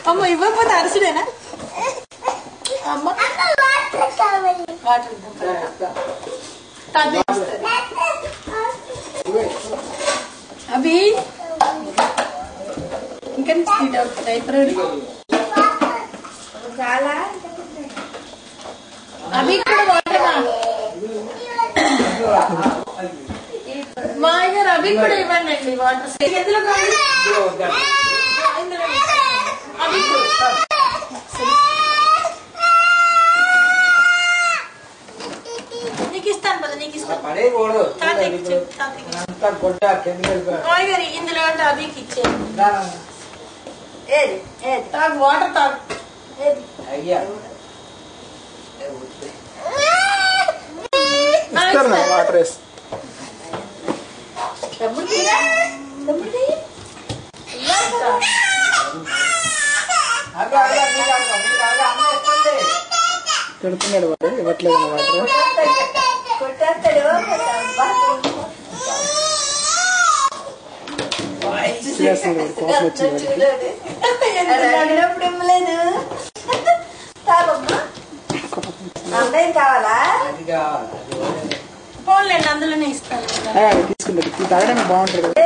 అమ్మ ఇవ్వకపోతే అరసుడేనా అమ్మ అవి ఇంకా డైపర్ చాలా అవి కూడా వాటర్ మా గారు అవి కూడా ఇవ్వండి అండి వాటర్ ఎందులో నీకు ఇస్తాను కదా నీకు ఇస్తాను ఇందులో అభికి ఇచ్చేది తాగు వాటర్ తాగు వాటర్ వేసి పెడుతున్నాడు వాడు ఇవ్వట్లేదు వాటర్ కోపం వచ్చింది కావాలా పోన్లేండి అందులోనే ఇస్తాను తీసుకుంటాడు తాగడానికి బాగుంటుంది కదా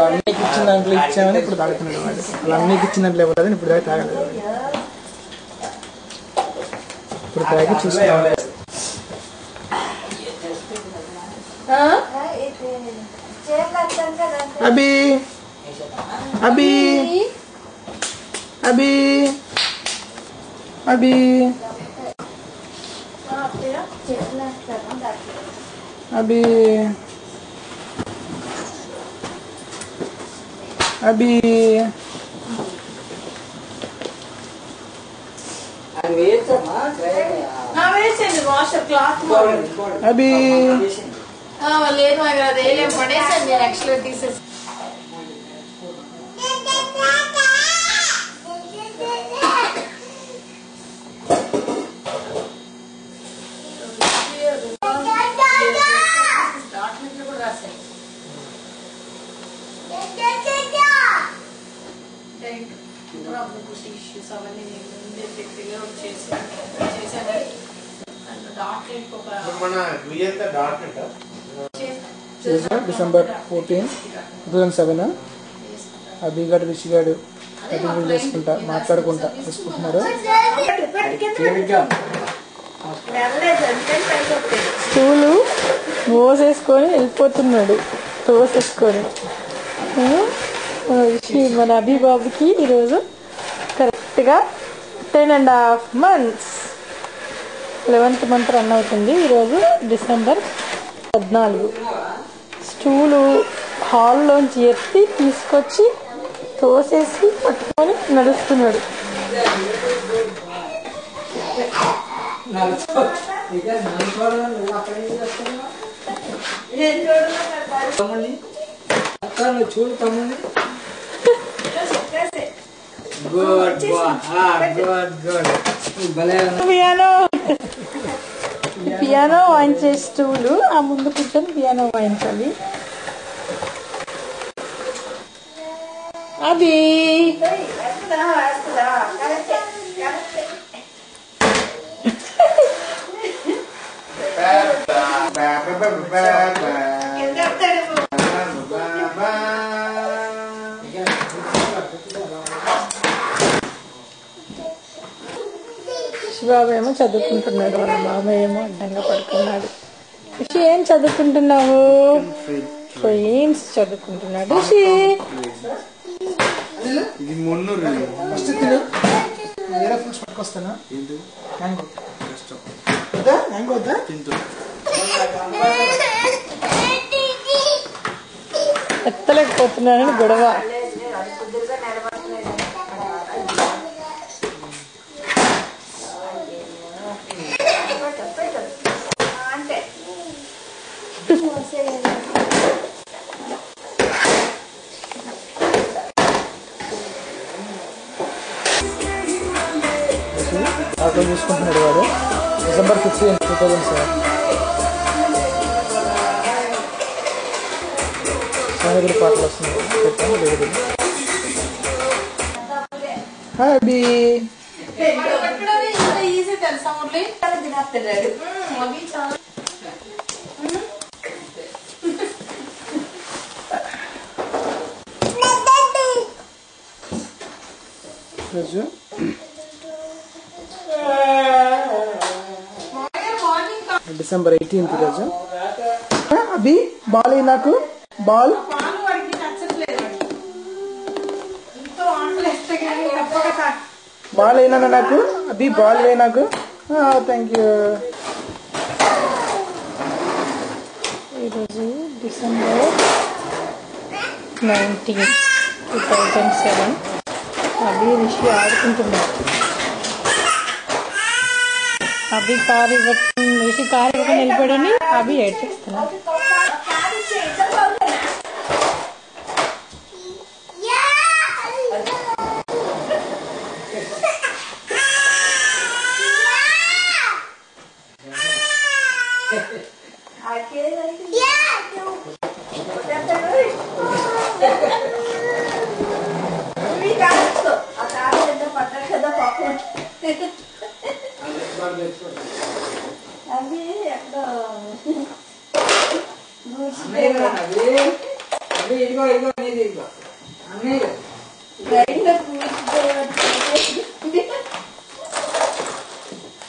అన్నీకి ఇచ్చిన దాంట్లో ఇచ్చామని ఇప్పుడు తాగుతున్నాడు వాడు అలా అన్నీకి ఇచ్చిన దాంట్లో ఇవ్వలేదని ఇప్పుడు దాకా తాగలేదు ఇప్పుడు తాగి చూసుకోవాలి అభి అభి అభి అభి అభి అభి వేసేయండి వాషర్ క్లాత్ అభి లేదు అదేం పడేసాను నేను యాక్చువల్గా తీసేసి December 14, 2007 అభి గారు రిషి గారు చేసుకుంటా మాట్లాడుకుంటా తీసుకుంటున్నారు స్టూలు మోసేసుకొని వెళ్ళిపోతున్నాడు తోసేసుకొని మన అభి బాబుకి ఈరోజు కరెక్ట్గా 10.5 months 11th month రన్ అవుతుంది ఈరోజు డిసెంబర్ 14 స్టూలు హాల్లోంచి ఎత్తి తీసుకొచ్చి తోసేసి పట్టుకొని నడుస్తున్నాడు చూడు తమ్ముని గుడ్ పియానో వాయించే స్టూలు ఆ ముందు కూర్చొని పియానో వాయించాలి అభి శివబాబు ఏమో చదువుకుంటున్నాడు వాళ్ళ బాబాయ్ ఏమో అడ్డంగా పడుకున్నాడు రిషి ఏం చదువుకుంటున్నావు ఫ్రెండ్స్ చదువుకుంటున్నాడు రిషి ఇది మొన్నూరు ఫస్ట్ వేరే ఫ్రూట్స్ పట్టుకొస్తానా మ్యాంగో వద్దా తింటూ ఎత్తలేకపోతున్నానని గొడవ పాటలు చూసుకుంటున్నాడు వాడు. December 15, 2007. సాయంత్రం పాటలు వస్తున్నాయి. పెట్టాను లేదు. హాయ్ అబ్బి. ఈజీ తెలుసా మురళి తినేస్తున్నాడు. రోజు December 18th రోజు. అబ్బి బాల్ నాకు బాల్ బాల్ అయినా నాకు అబ్బి బాల్ వే నాకు. Thank you. ఈరోజు December 19, 2007. అభి రిషి ఆడుకుంటున్నారు. అభి కారు రిషి కారు ఇవ్వకుండా వెళ్ళిపోయాడని అభి ఏడ్చేస్తున్నాడు.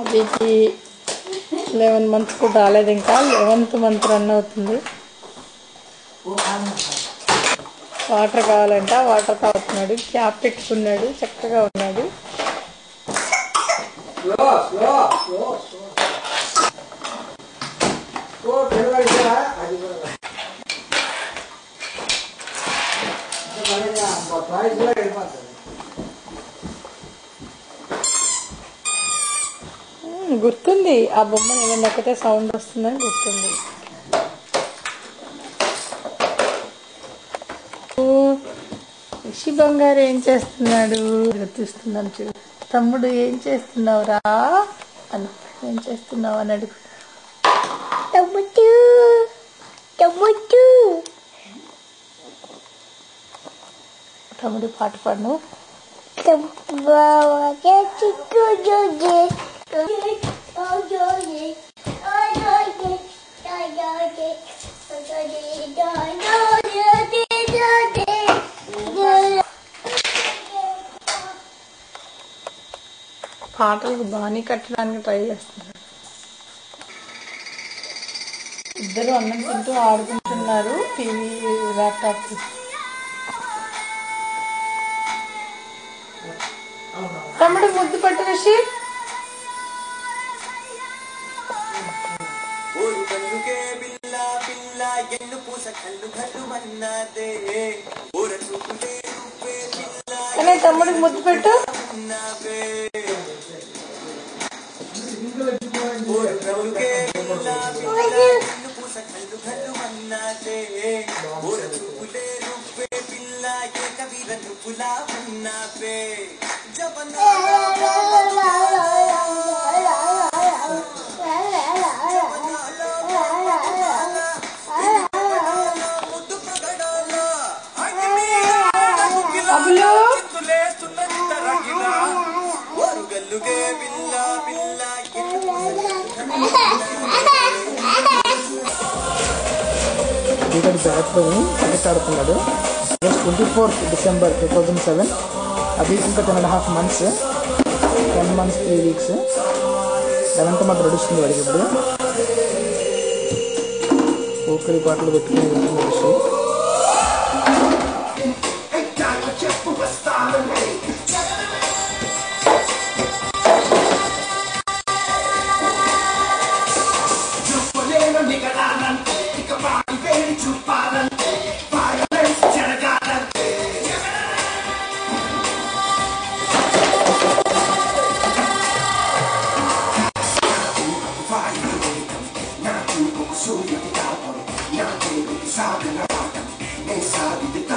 అభికి 11 months కూడా రాలేదు, ఇంకా 11th month రన్ అవుతుంది. వాటర్ కావాలంట, వాటర్ తాగుతున్నాడు. క్యాప్ పెట్టుకున్నాడు, చక్కగా ఉన్నాడు. గుర్తుంది ఆ బొమ్మ ఏదైనా ఒకటే సౌండ్ వస్తుందని గుర్తుంది. రిషి బంగారు ఏం చేస్తున్నాడు గుర్తిస్తున్నాను చూడు. తమ్ముడు ఏం చేస్తున్నావురా అను, ఏం చేస్తున్నావు అని అడుగు. తమ్ముడు తమ్ముడు తమ్ముడు పాట పాడు. పాటలకు బాణీ కట్టడానికి ట్రై చేస్తున్నారు. ఇద్దరు అన్నం తింటూ ఆడుకుంటున్నారు టీవీ ల్యాప్టాప్. తమ్ముడు ముద్దు పట్టు రిషి. కానీ తమ్ముడికి ముద్దు పెట్టు. బ్యాట్లో క్రికెట్ ఆడుతున్నాడు. 24th December 2007. అది ఇంకా 10.5 months, 10 months 3 weeks. 11th month నడుస్తుంది వాడికి. ఇప్పుడు పోకరి పాటలు పెట్టుకుని వెళ్తున్నాడు. Sabi na bakit, may sabi kita